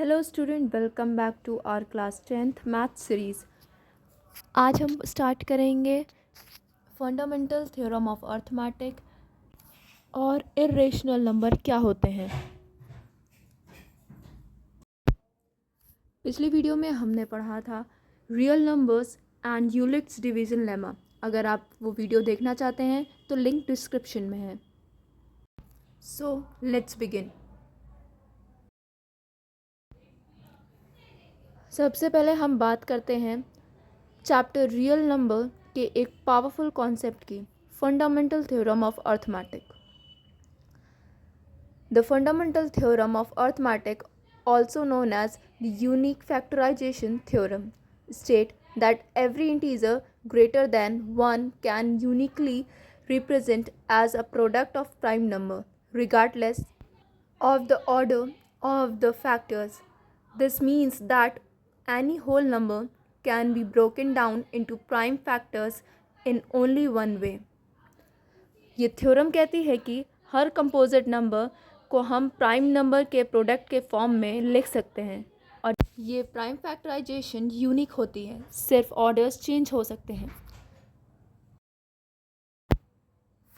Hello student, welcome back to our class 10th math series. आज हम start करेंगे fundamental theorem of arithmetic और irrational number क्या होते हैं। पिछली वीडियो में हमने पढ़ा था real numbers and Euclid's division lemma. अगर आप वो वीडियो देखना चाहते हैं तो लिंक डिस्क्रिप्शन में है। So let's begin. सबसे पहले हम बात करते हैं चैप्टर रियल नंबर के एक पावरफुल कॉन्सेप्ट की, fundamental theorem of arithmetic. The fundamental theorem of arithmetic, also known as the unique factorization theorem, state that every integer greater than 1 can uniquely represent as a product of prime number regardless of the order of the factors. This means that any whole number can be broken down into prime factors in only one way. ये theorem कहती है कि हर composite number को हम prime number के product के form में लिख सकते हैं और ये प्राइम फैक्टराइजेशन यूनिक होती है, सिर्फ ऑर्डर्स चेंज हो सकते हैं।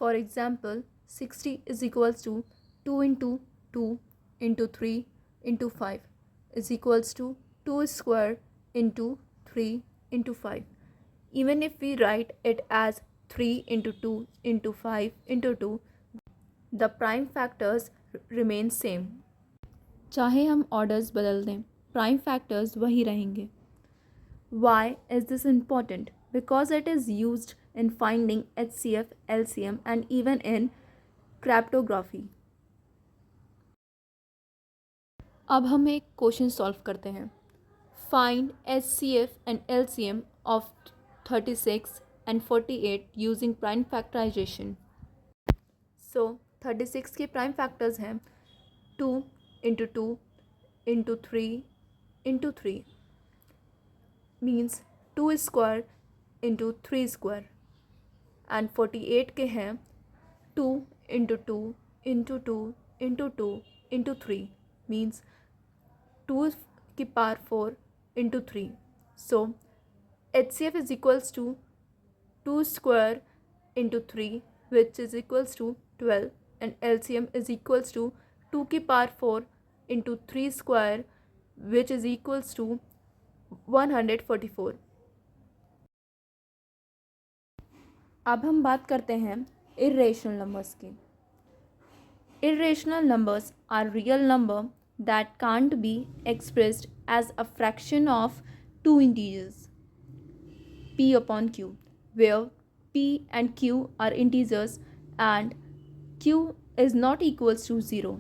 For example 60 is equals to 2 into 2 into 3 into 5 is equals to 2 square into 3 into 5। Even if we write it as 3 into 2 into 5 into 2, the prime factors remain same. चाहे हम orders बदल दें, prime factors वही रहेंगे। Why is this important? Because it is used in finding HCF, LCM and even in cryptography. अब हम एक question solve करते हैं। Find HCF and LCM of 36 and 48 using prime factorization. So 36 के प्राइम फैक्टर्स हैं 2 into 2 into 3 into 3 means 2 square into 3 square and 48 के हैं 2 into 2 into 2 into 2 into 3 means 2 की power 4 into 3। So HCF is equals to 2 square into 3 which is equals to 12 and LCM is equals to 2 की power 4 into 3 square which is equals to 144। अब हम बात करते हैं irrational numbers की। Irrational numbers are real number that can't be expressed as a fraction of two integers p upon q, where p and q are integers and q is not equals to 0.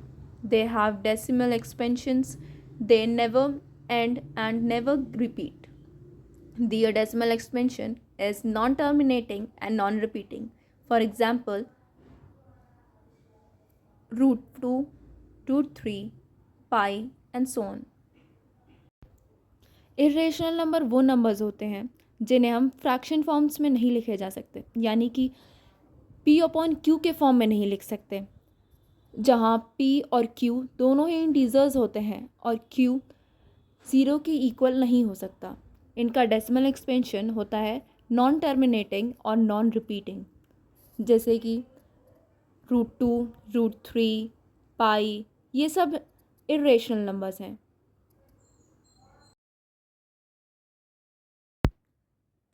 They have decimal expansions, they never end and never repeat. Their decimal expansion is non-terminating and non-repeating. For example, root 2, root 3, pi and so on. Irrational number वो numbers होते हैं जिन्हें हम fraction forms में नहीं लिखे जा सकते, यानी कि p अपॉन q के फॉर्म में नहीं लिख सकते, जहाँ p और q दोनों ही इंटीजर्स होते हैं और q 0 के इक्वल नहीं हो सकता। इनका डेसिमल एक्सपेंशन होता है नॉन टर्मिनेटिंग और नॉन रिपीटिंग, जैसे कि रूट 2, रूट 3, पाई, ये सब इरेशनल नंबर्स हैं।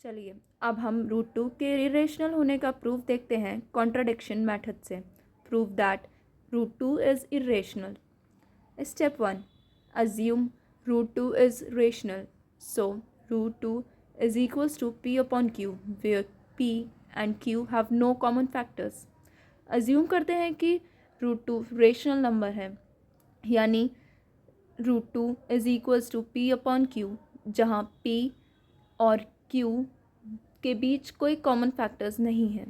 चलिए अब हम रूट 2 के इरेशनल होने का प्रूफ देखते हैं कॉन्ट्राडिक्शन मेथड से। Proof that root 2 is irrational. Step 1, assume root 2 is rational. So root 2 is equals to p upon q, where p and q have no common factors. Assume करते हैं कि root 2 rational number है, यानी root 2 is equals to p upon q, जहाँ p और q के बीच कोई common factors नहीं है।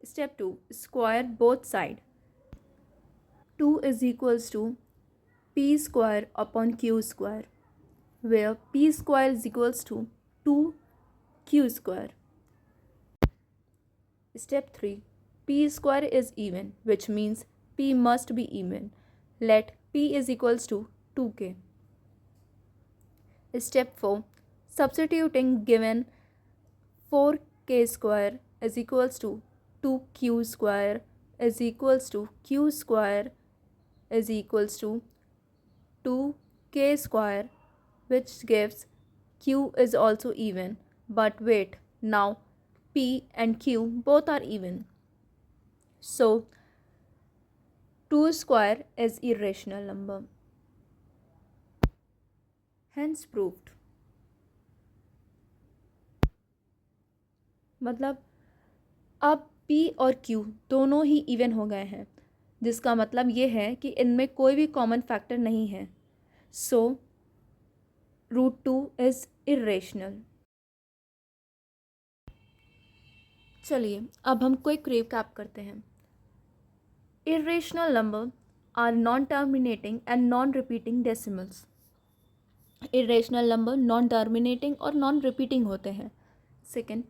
Step 2, square both side. 2 is equals to p square upon q square, where p square is equals to 2q square. Step 3, p square is even, which means p must be even. Let p is equals to 2k. Step 4. Substituting given 4k square is equals to 2q square is equals to q square is equals to 2k square, which gives q is also even. But wait, now p and q both are even. So 2 square is irrational number. Hence proved. मतलब अब p और q दोनों ही even हो गए हैं, जिसका मतलब ये है कि इनमें कोई भी कॉमन फैक्टर नहीं है. So √2 is irrational. चलिए अब हम क्विक रिकैप करते हैं. Irrational number are non terminating and non repeating decimals. Irrational number non terminating और नॉन रिपीटिंग होते हैं. Second,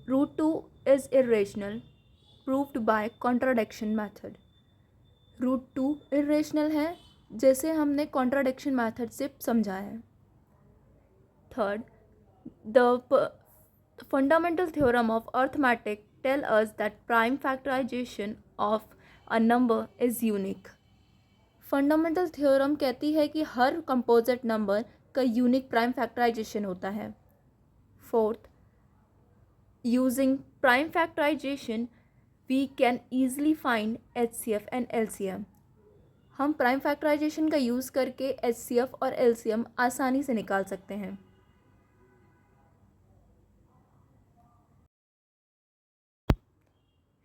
√2 is irrational proved by contradiction method. √2 irrational है जैसे हमने कॉन्ट्राडिक्शन मेथड से समझा है. Third, the fundamental theorem of arithmetic tell us that prime factorization of a number is unique. Fundamental theorem कहती है कि हर कंपोजिट नंबर का यूनिक प्राइम फैक्टराइजेशन होता है. Fourth, using prime factorization we can easily find HCF and LCM. हम prime factorization का use करके HCF और LCM आसानी से निकाल सकते हैं.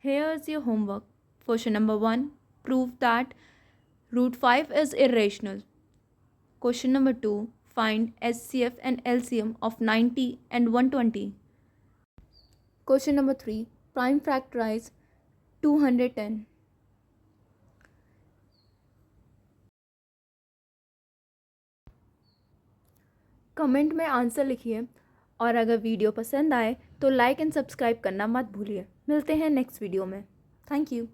Here is your homework. Question number 1. Prove that √5 is irrational. Question number 2. Find HCF and LCM of 90 and 120. Question number 3. Prime factorize 210. Comment में आंसर लिखिए और अगर वीडियो पसंद आए तो लाइक एंड सब्सक्राइब करना मत भूलिए. मिलते हैं नेक्स्ट वीडियो में. Thank you.